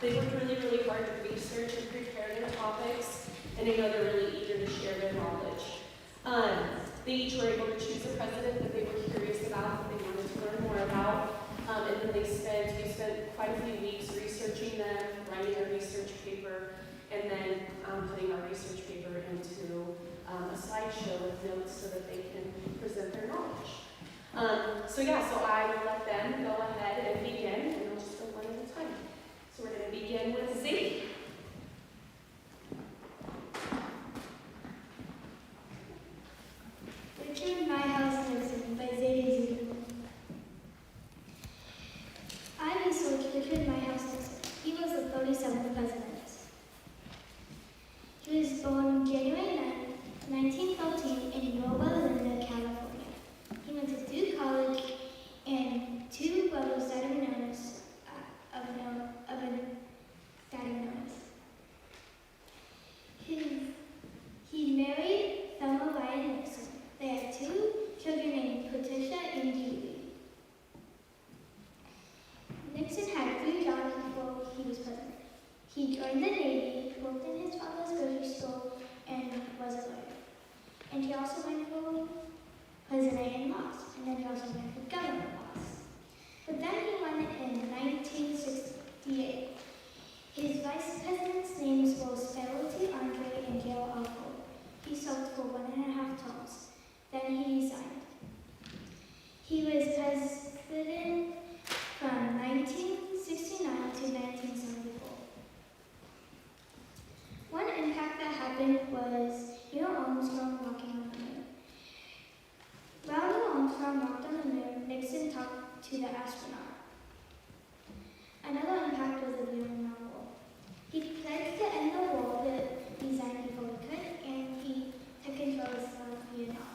They worked really, really hard to research and prepare their topics, and I know they're really eager to share their knowledge. They each were able to choose a president that they were curious about, that they wanted to learn more about, and then we spent quite a few weeks researching them, writing a research paper, and then putting our research paper into a slideshow with notes so that they can present their knowledge. So I will let them go ahead and begin, and I'll just go one at a time. So we're going to begin with Zadie. Richard My House Nixon by Zadie Zucker. I researched Richard My House Nixon. He was the 47th president. He was born January 9, 1914 in Yorba Linda, California. He went to Duke College, and two brothers that are known as He married Thelma Ryan Nixon. They had two children named Patricia and Julie. Nixon had 3 jobs before he was president. He joined the Navy, worked in his father's grocery store, and was a lawyer. And he also went for president and lost, and then he also went for governor and lost. But then he won in 1968. His vice president's names were Scarlatti Andre and Gail Alford. He served for 1.5 terms. Then he resigned. He was president from 1969 to 1974. One impact that happened was Neil Armstrong walking on the moon. While Neil Armstrong walked on the moon, Nixon talked to the astronaut. Another impact was the Vietnam War. He pledged to end the war but resigned before he could, and he took control of South Vietnam.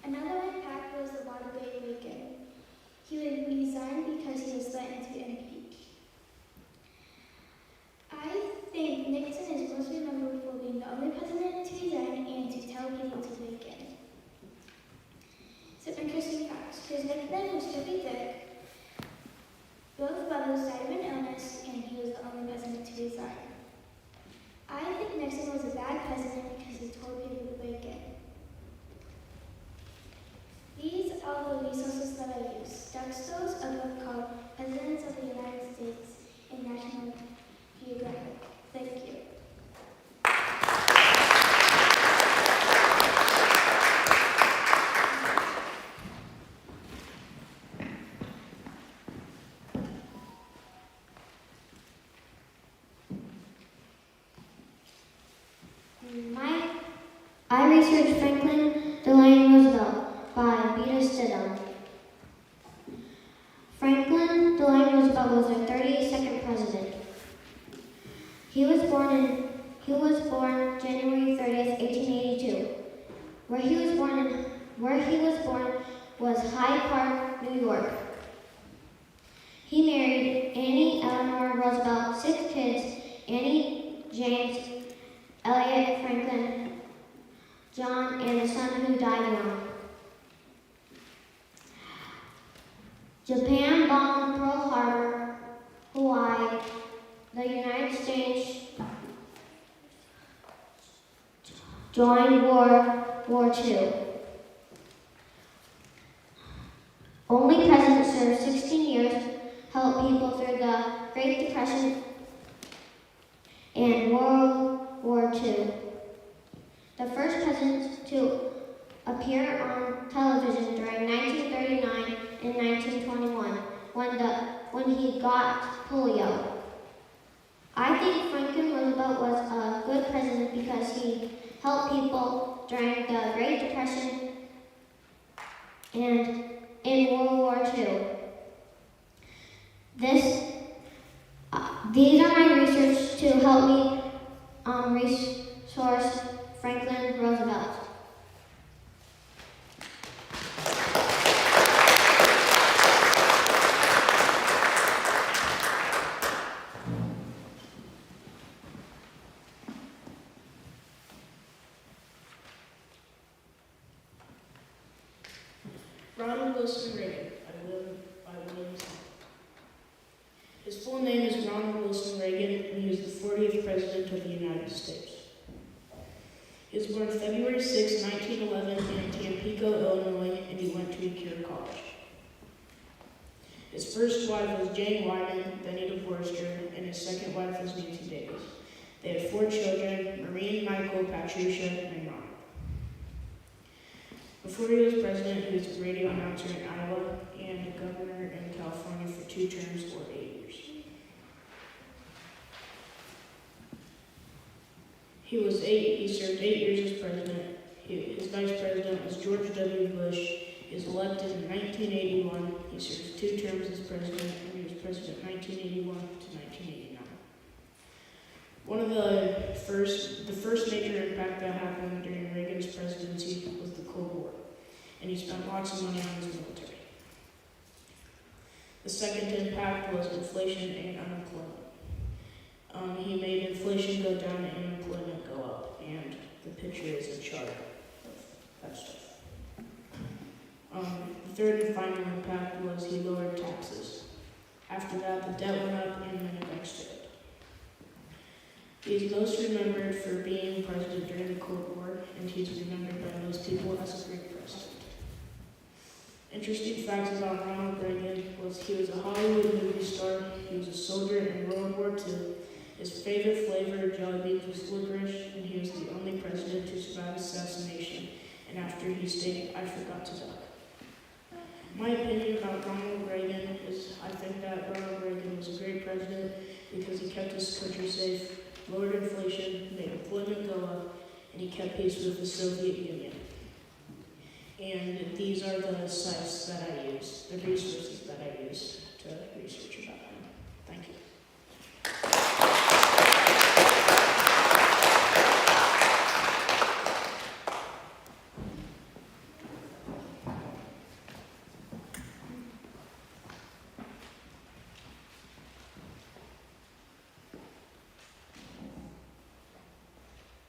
Another impact was the Watergate Reagan. He would resign because he was threatened to be impeached. I think Nixon is most remembered for being the only president to resign and to tell people to break in. Some interesting facts. His nickname was Chippy Dick. Both brothers died of an illness, and he was the only president to resign. I think Nixon was a bad president because he told people to break in. These are the resources that I use. Drugstores, a book called Presidents of the United States in National Geographic. Thank you. I researched Franklin Delano Roosevelt by Beta Stidham. Franklin Delano Roosevelt was the 32nd president. He was born January 30th, 1882. Where he was born was Hyde Park, New York. He married Annie Eleanor Roosevelt, 6 kids: Annie, James, Elliot, Franklin, John, and a son who died young. Japan bombed Pearl Harbor, Hawaii. The United States joined World War II. Only president served 16 years, helped people through the Great Depression and World War II. The first president to appear on television during 1939 and 1921 when he got polio. I think Franklin Roosevelt was a good president because he helped people during the Great Depression and in World War II. These are my research to help me resource Franklin Roosevelt. Ronald Wilson Reagan by William Smith. His full name is Ronald Wilson Reagan, and he was the 40th President of the United States. He was born February 6, 1911 in Tampico, Illinois, and he went to Ecure College. His first wife was Jane Wyman, then he divorced her, and his second wife was Nancy Davis. They had 4 children, Maureen, Michael, Patricia, and Ron. Before he was president, he was a radio announcer in Iowa and a governor in California for 2 terms or 8 years. He served 8 years as president. His vice president was George W. Bush. He was elected in 1981. He served 2 terms as president, and he was president 1981 to 1989. The first major impact that happened during Reagan's presidency was the Cold War, and he spent lots of money on his military. The second impact was inflation and unemployment. He made inflation go down and unemployment go up, and the picture is a chart of that stuff. The third and final impact was he lowered taxes. After that, the debt went up and many banks failed. He is most remembered for being president during the Cold War, and he's remembered by most people as a great president. Interesting facts about Ronald Reagan was he was a Hollywood movie star, he was a soldier in World War II, his favorite flavor of jelly beans was licorice, and he was the only president to survive assassination, and after he stated, "I forgot to duck." My opinion about Ronald Reagan is I think that Ronald Reagan was a great president because he kept his country safe, lowered inflation, made employment go up, and he kept pace with the Soviet Union. And these are the sites that I use, the resources that I use to research about him. Thank you.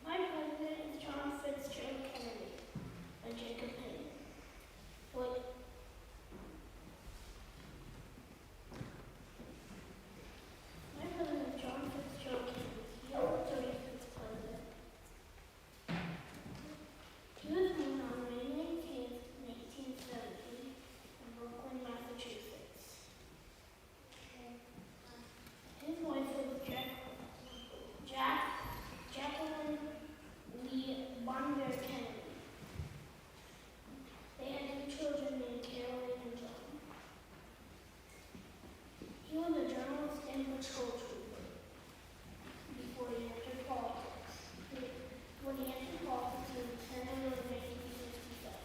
My president is John Fitzgerald Kennedy, by Jacob Payne. My president is John Fitzgerald Kennedy. He was the 35th president. He was born on May 19th, 1970, in Brooklyn, Massachusetts. His wife was Jacqueline Lee Bonner Kennedy. They had 2 children named Caroline and John. He was a journalist and patrol trooper before he entered politics. When he entered politics, he was Senator in 1967.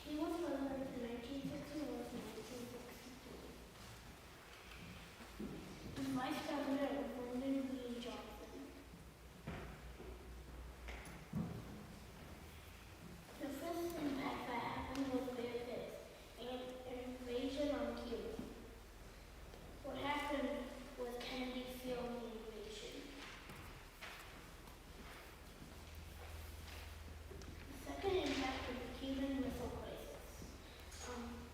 He was president from 1961 to 1962. His vice president was Lyndon B. Johnson. The first impact that happened was their invasion on Cuba. What happened was Kennedy failed the invasion. The second impact was the Cuban Missile Crisis.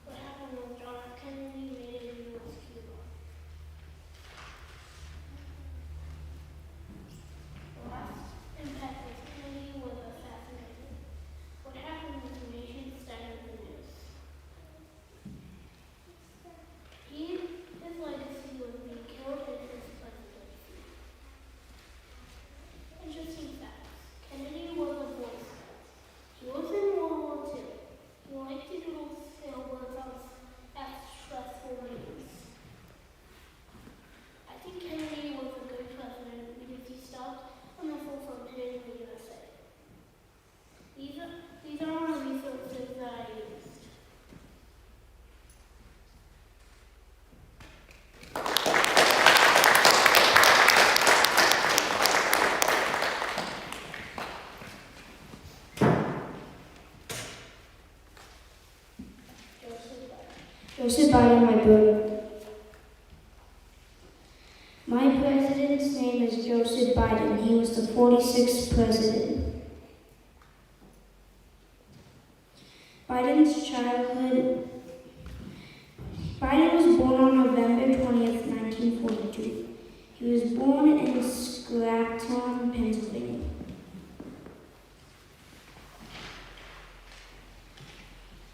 What happened was John F. Kennedy made it U.S. Cuba. The last impact was Kennedy was assassinated. What happened was the nation staggered the news. His legacy was being killed in his presidency. Interesting facts. Kennedy was a Boy Scout. He was in World War II. He liked to do sailboats at stressful meetings. I think Kennedy was a good president because he stopped a missile from hitting the USA. These are all the resources that I used. Joseph Biden, my brother. My president's name is Joseph Biden. He was the 46th president. Biden's childhood. Biden was born on November 20th, 1942. He was born in Scranton, Pennsylvania.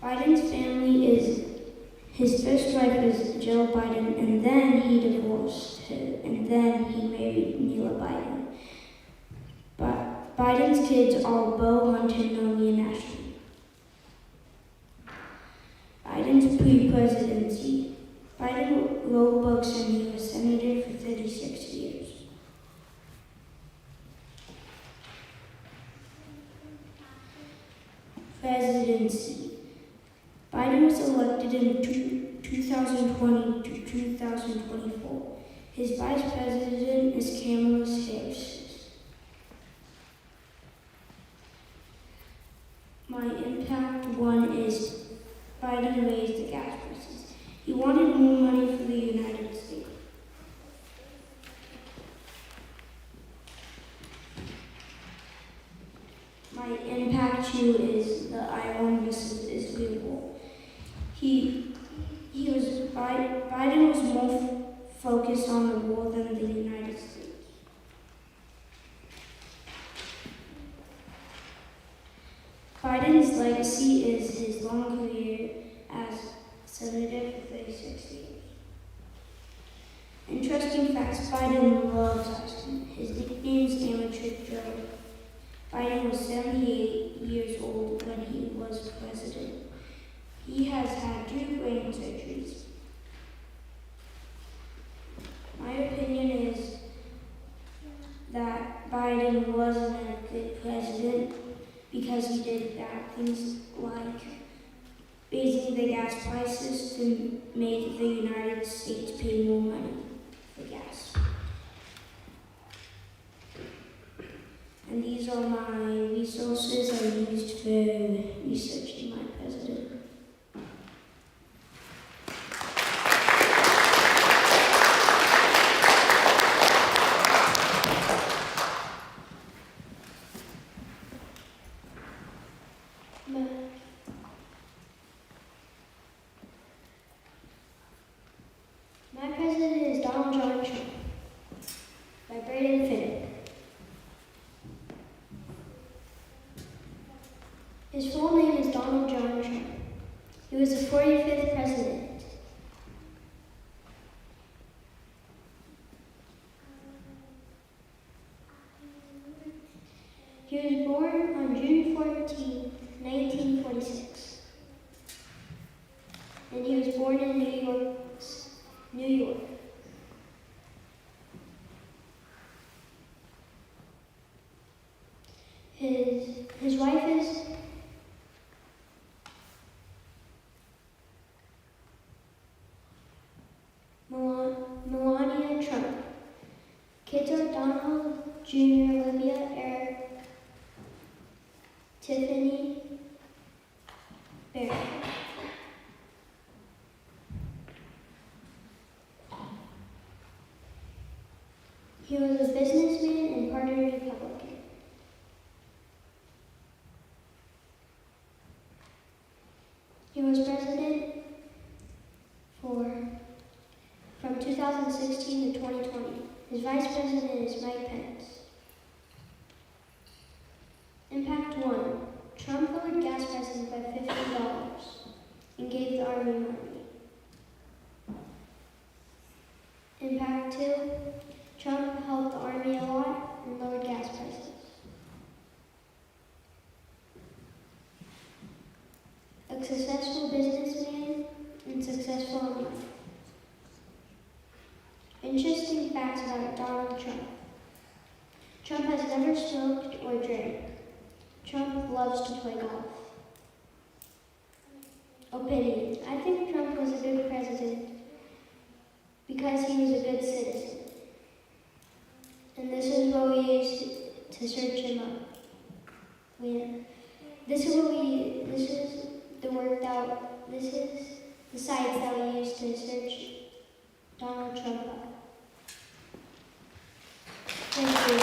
Biden's family is, his first wife is Jill Biden, and then he divorced her, and then he married Neela Biden. But Biden's kids are Bo, Hunter, Nomi, and Ashley. Biden's pre-presidency. Biden wrote books and he was senator for 36 years. Presidency. Biden was elected in 2020 to 2024. His vice president is Kamala Harris. My impact one is Biden raised the gas prices. He wanted more money for the United States. My impact two is the Iran versus Israel war. Biden was more focused on the war than the United States. Biden's legacy is his long career as senator for 36 years. Interesting facts, Biden loves ice cream. His nickname is Amateur Joe. Biden was 78 years old when he was president. He has had 2 brain surgeries. My opinion is that Biden wasn't a good president because he did bad things like raising the gas prices to make the United States pay more money for gas. And these are my resources I used for researching my president. My president is Donald John Trump by Braden Finn. His full name is Donald John Trump. He was the 45th president. He was born on June 14, 1946. And he was born in New York. His wife is Melania Trump. Kids are Donald Jr., Olivia, Eric, Tiffany, Barry. He was a businessman and Party Republican. He was president from 2016 to 2020. His vice president is Mike Pence. Impact 1. Trump lowered gas prices by $50 and gave the army money. Impact 2. Trump helped the army a lot and lowered gas prices. A successful businessman and successful in life. Interesting facts about Donald Trump. Trump has never smoked or drank. Trump loves to play golf. Opinion. I think Trump was a good president because he was a good citizen. And this is what we used to search him up. This is the sites that we used to search Donald Trump up. Thank you.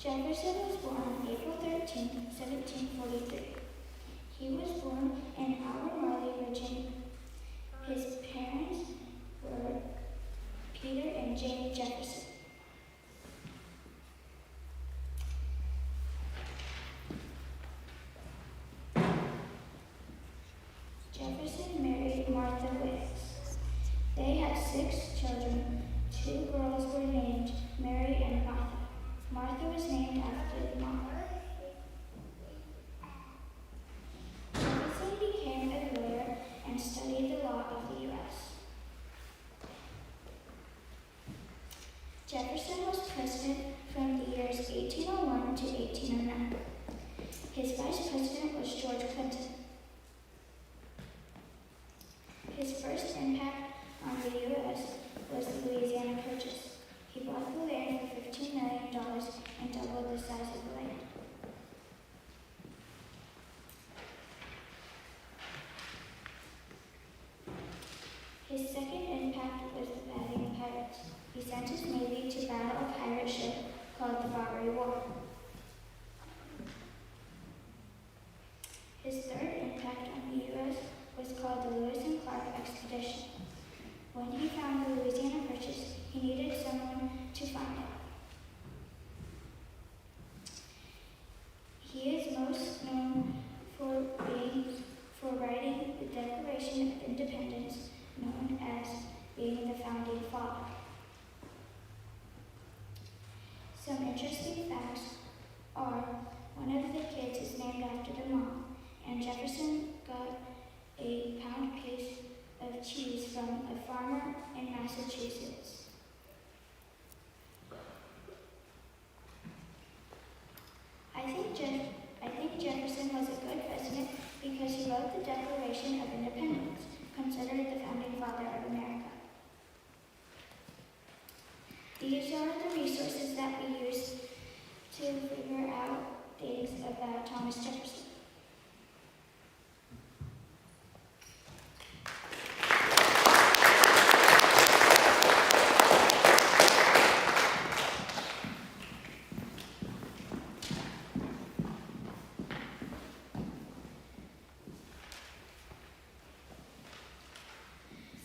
Jefferson was born on April 13, 1743. He was born in Albemarle, Virginia. His parents were Peter and Jane Jefferson. Jefferson married Martha Wicks. They had 6 children. 2 girls were named Mary and Martha. Martha was named after the mom. Jefferson became a lawyer and studied the law of the U.S. Jefferson was president from the years 1801 to 1809. His vice president was George Clinton. His first impact on the U.S. was the Louisiana Purchase. He bought the land for $15 million and doubled the size of the land. His second impact was the battling of pirates. He sent his navy to battle a pirate ship called the Barbary War. His third impact on the U.S. was called the Lewis and Clark Expedition. When he found the Louisiana Purchase, he needed someone to find it. He is most known for writing the Declaration of Independence, known as being the founding father. Some interesting facts are one of the kids is named after the mom, and Jefferson got a pound case of cheese from a farmer in Massachusetts. I think Jefferson was a good president because he wrote the Declaration of Independence, considered the founding father of America. These are the resources that we use to figure out things about Thomas Jefferson.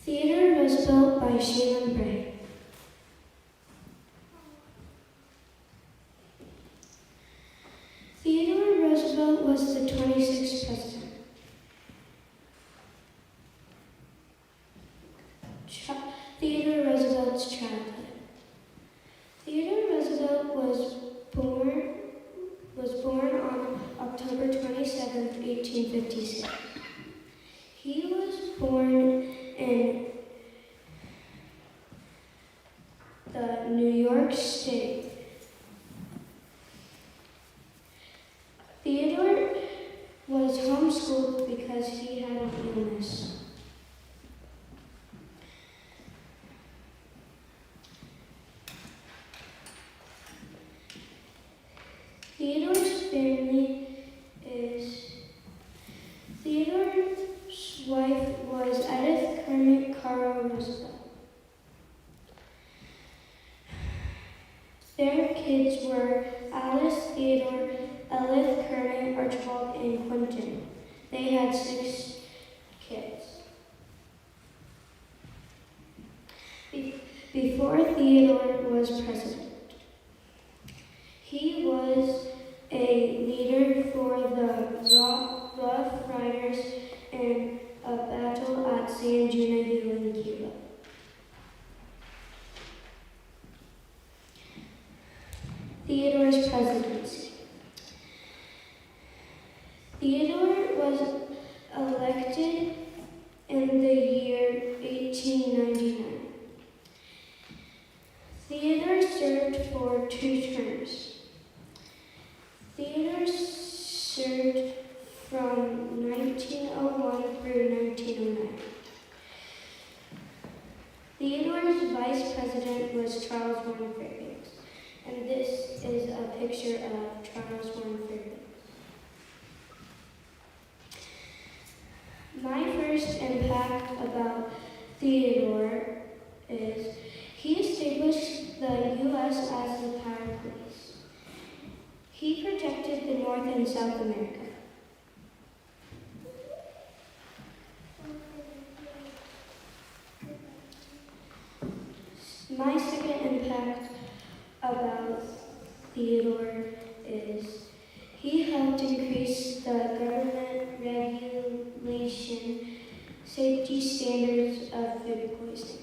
Theodore Roosevelt by Sheila Bray. Theodore Roosevelt was the 26th president. Theodore Roosevelt's childhood. Theodore Roosevelt was born on October 27, 1856. He was born in the New York State. Theodore was homeschooled because he had an illness. Theodore's wife was Edith Kermit Carl Roosevelt. Their kids were Alice, Theodore, Elith, Kermit, Archibald, and Quentin. They had 6 kids. Before Theodore was president, he was a leader for the Rough Riders in a battle at San Junipero in Cuba. Theodore's presidency. Theodore was elected in the year 1899. Theodore served for 2 terms. Theodore served from 1901 through 1909. Theodore's vice president was Charles Warren Fairbanks, and this is a picture of Charles Warren Fairbanks. My first impact about Theodore is he established the U.S. as the power police. North and South America. My second impact about Theodore is he helped increase the government regulation safety standards of food poisoning.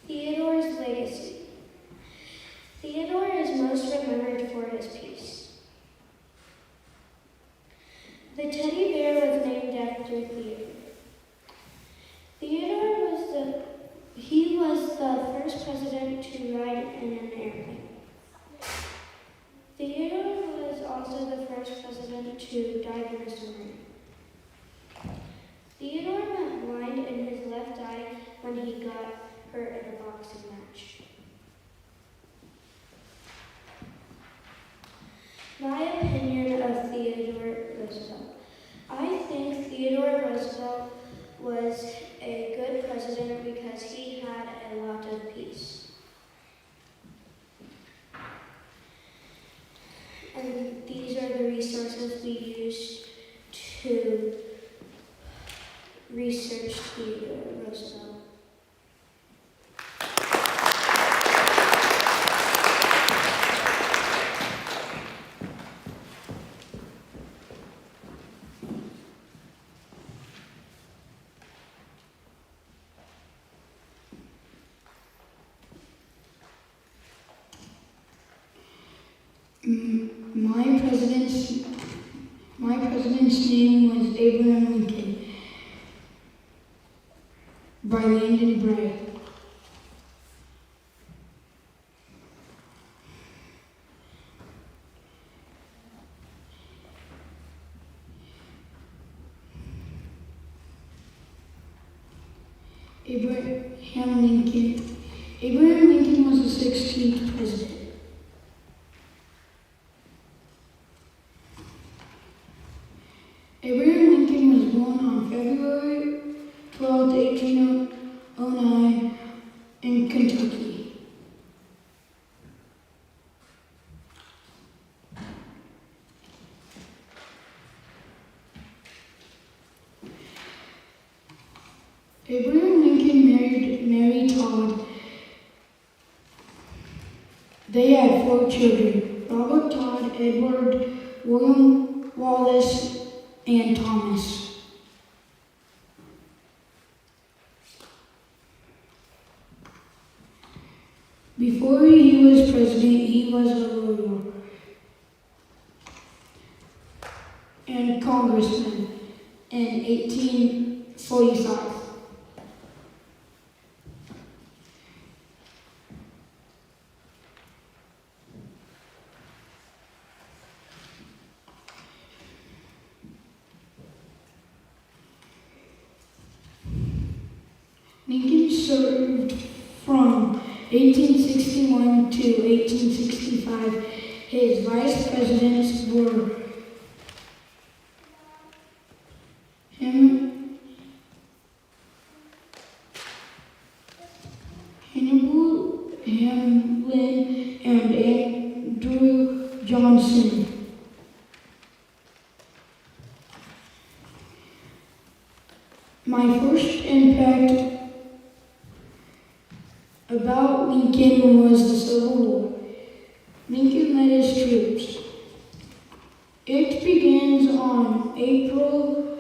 Theodore's legacy. Theodore is most remembered for his peace. The teddy bear was named after Theodore. Theodore was the first president to ride in an airplane. Theodore was also the first president to dive in a submarine. Theodore went blind in his left eye when he got hurt in a boxing match. My opinion of Theodore Roosevelt. I think Theodore Roosevelt was a good president because he had a lot of peace. And these are the resources we used to research Theodore Roosevelt. My president's name was Abraham Lincoln by Lyndon Bray. Abraham Lincoln was the 16th president. Abraham Lincoln was born on February 12, 1809 in Kentucky. Abraham Lincoln married Mary Todd. They had 4 children: Robert Todd, Edward, William Wallace, and Thomas. Before he was president, he was a lawyer and congressman in 1845. Lincoln served from 1861 to 1865. His vice presidents were Hannibal Hamlin and Andrew Johnson. My first impact about Lincoln was the Civil War. Lincoln led his troops. It begins on April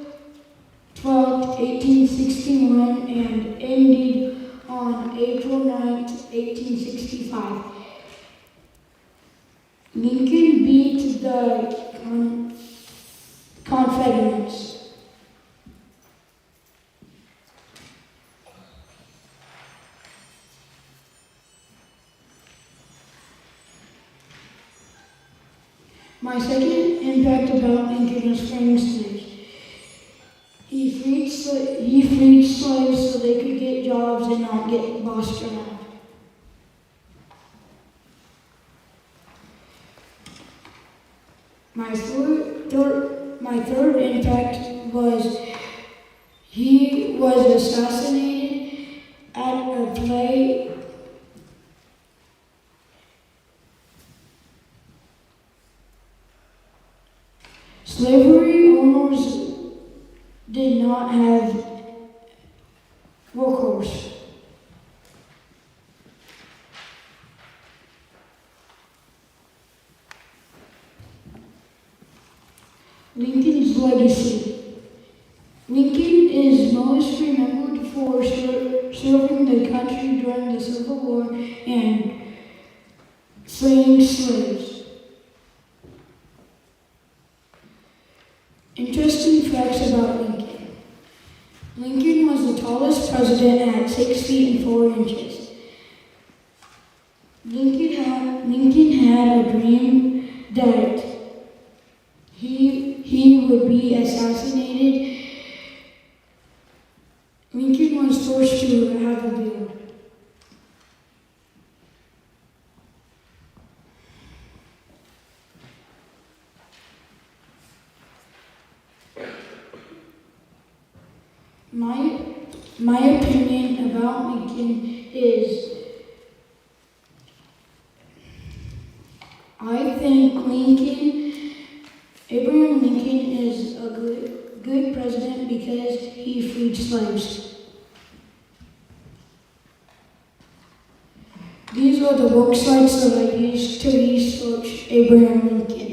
12, 1861 and ended on April 9, 1865. Lincoln beat the Confederates. My second impact about Lincoln was freeing slaves. He freed slaves so they could get jobs and not get bossed around. My third impact was he was assassinated at a play Slavery owners did not have workforce. Lincoln's legacy. Lincoln is most remembered for serving the country during the Civil War and freeing slaves. Interesting facts about Lincoln. Lincoln was the tallest president at 6 feet and 4 inches. Lincoln had a dream that he would be assassinated. Lincoln was forced to have a beard. My opinion about Lincoln is I think Abraham Lincoln is a good president because he freed slaves. These are the work sites that I used to research Abraham Lincoln.